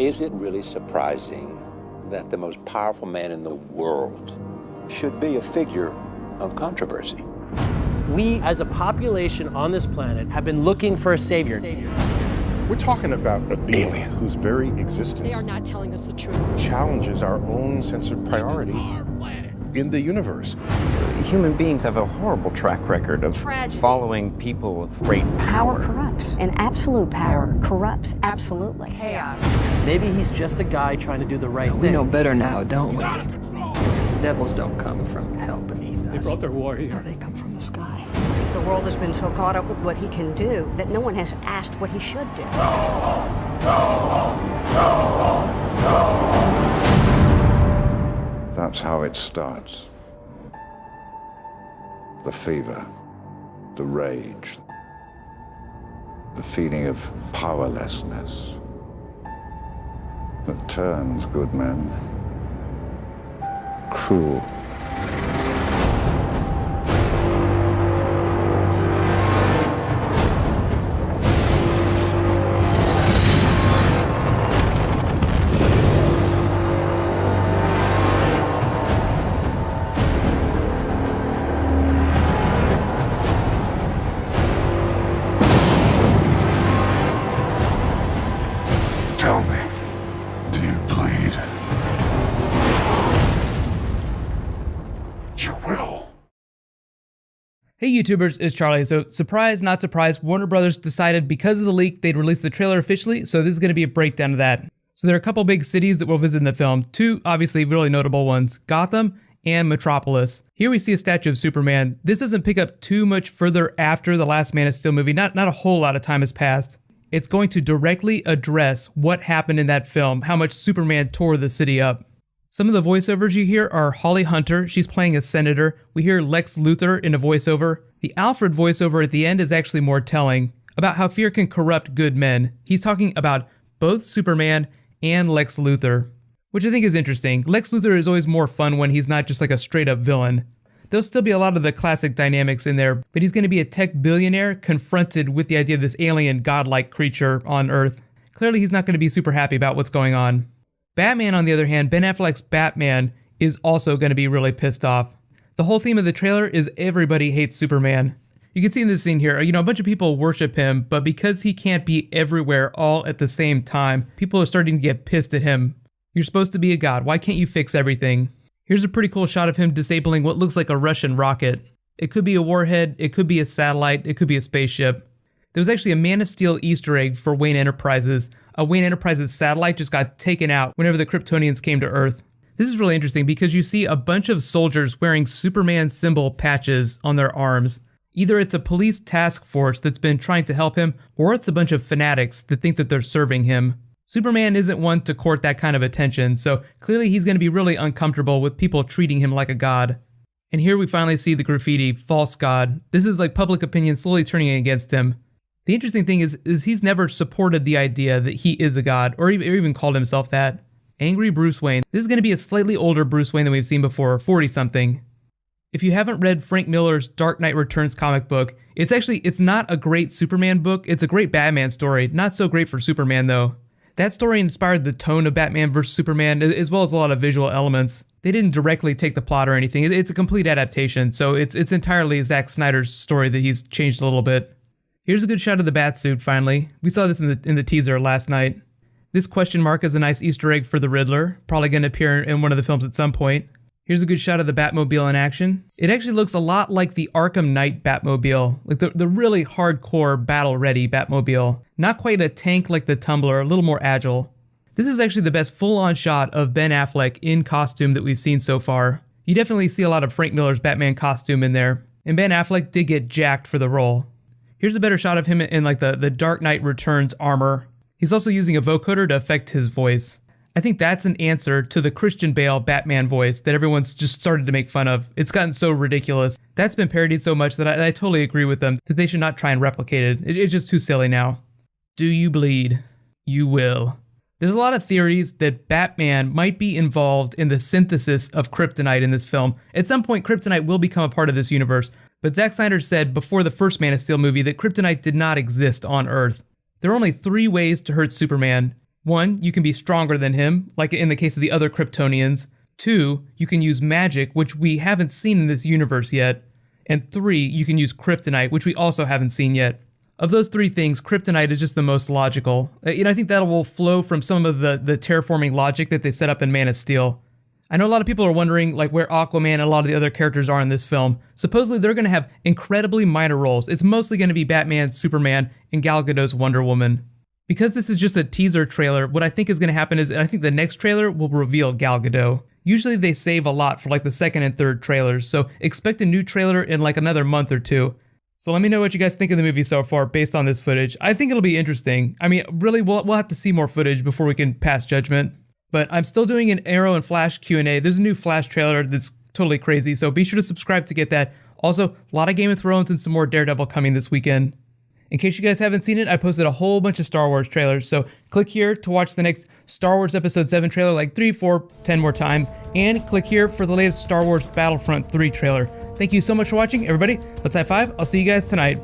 Is it really surprising that the most powerful man in the world should be a figure of controversy? We, as a population on this planet, have been looking for a savior. We're talking about a being whose very existence They are not telling us the truth. challenges our own sense of priority in the universe. Human beings have a horrible track record of following people of great Power power. corrupts, and absolute power corrupts absolutely. Chaos. Maybe he's just a guy trying to do the right We thing. know better now, don't we? Devils don't come from hell beneath us. They brought their war here. No, they come from the sky. The world has been so caught up with what he can do that no one has asked what he should do. That's how it starts. The fever, the rage, the feeling of powerlessness that turns good men cruel. Tell me, do you bleed? You will. Hey YouTubers, it's Charlie. So surprise, not surprise, Warner Brothers decided because of the leak they'd release the trailer officially, so this is going to be a breakdown of that. So there are a couple big cities that we'll visit in the film, two obviously really notable ones, Gotham and Metropolis. Here we see a statue of Superman. This doesn't pick up too much further after the last Man of Steel movie, not a whole lot of time has passed. It's going to directly address what happened in that film, how much Superman tore the city up. Some of the voiceovers you hear are Holly Hunter, she's playing a senator. We hear Lex Luthor in a voiceover. The Alfred voiceover at the end is actually more telling about how fear can corrupt good men. He's talking about both Superman and Lex Luthor, which I think is interesting. Lex Luthor is always more fun when he's not just like a straight up villain. There'll still be a lot of the classic dynamics in there, but he's going to be a tech billionaire confronted with the idea of this alien godlike creature on Earth. Clearly he's not going to be super happy about what's going on. Batman, on the other hand, Ben Affleck's Batman, is also going to be really pissed off. The whole theme of the trailer is everybody hates Superman. You can see in this scene here, a bunch of people worship him, but because he can't be everywhere all at the same time, people are starting to get pissed at him. You're supposed to be a god, why can't you fix everything? Here's a pretty cool shot of him disabling what looks like a Russian rocket. It could be a warhead, it could be a satellite, it could be a spaceship. There was actually a Man of Steel Easter egg for Wayne Enterprises. A Wayne Enterprises satellite just got taken out whenever the Kryptonians came to Earth. This is really interesting because you see a bunch of soldiers wearing Superman symbol patches on their arms. Either it's a police task force that's been trying to help him, or it's a bunch of fanatics that think that they're serving him. Superman isn't one to court that kind of attention, so clearly he's going to be really uncomfortable with people treating him like a god. And here we finally see the graffiti, false god. This is like public opinion slowly turning against him. The interesting thing is he's never supported the idea that he is a god, or even called himself that. Angry Bruce Wayne. This is going to be a slightly older Bruce Wayne than we've seen before, 40-something. If you haven't read Frank Miller's Dark Knight Returns comic book, it's not a great Superman book, it's a great Batman story, not so great for Superman though. That story inspired the tone of Batman vs. Superman, as well as a lot of visual elements. They didn't directly take the plot or anything, it's a complete adaptation, so it's entirely Zack Snyder's story that he's changed a little bit. Here's a good shot of the Batsuit finally. We saw this in the teaser last night. This question mark is a nice Easter egg for the Riddler, probably going to appear in one of the films at some point. Here's a good shot of the Batmobile in action. It actually looks a lot like the Arkham Knight Batmobile, like the really hardcore battle-ready Batmobile. Not quite a tank like the Tumbler, a little more agile. This is actually the best full-on shot of Ben Affleck in costume that we've seen so far. You definitely see a lot of Frank Miller's Batman costume in there, and Ben Affleck did get jacked for the role. Here's a better shot of him in like the Dark Knight Returns armor. He's also using a vocoder to affect his voice. I think that's an answer to the Christian Bale Batman voice that everyone's just started to make fun of. It's gotten so ridiculous. That's been parodied so much that I totally agree with them that they should not try and replicate it. It's just too silly now. Do you bleed? You will. There's a lot of theories that Batman might be involved in the synthesis of kryptonite in this film. At some point, kryptonite will become a part of this universe, but Zack Snyder said before the first Man of Steel movie that kryptonite did not exist on Earth. There are only 3 ways to hurt Superman, 1, you can be stronger than him, like in the case of the other Kryptonians. 2, you can use magic, which we haven't seen in this universe yet. And 3, you can use kryptonite, which we also haven't seen yet. Of those 3 things, kryptonite is just the most logical. I think that will flow from some of the terraforming logic that they set up in Man of Steel. I know a lot of people are wondering like where Aquaman and a lot of the other characters are in this film. Supposedly they're going to have incredibly minor roles. It's mostly going to be Batman, Superman, and Gal Gadot's Wonder Woman. Because this is just a teaser trailer, what I think is going to happen is I think the next trailer will reveal Gal Gadot. Usually they save a lot for like the second and third trailers, so expect a new trailer in like another month or 2. So let me know what you guys think of the movie so far based on this footage. I think it'll be interesting. I mean, really, we'll have to see more footage before we can pass judgment. But I'm still doing an Arrow and Flash Q&A. There's a new Flash trailer that's totally crazy, so be sure to subscribe to get that. Also, a lot of Game of Thrones and some more Daredevil coming this weekend. In case you guys haven't seen it, I posted a whole bunch of Star Wars trailers, so click here to watch the next Star Wars Episode 7 trailer like 3, 4, 10 more times, and click here for the latest Star Wars Battlefront 3 trailer. Thank you so much for watching, everybody. Let's high five. I'll see you guys tonight.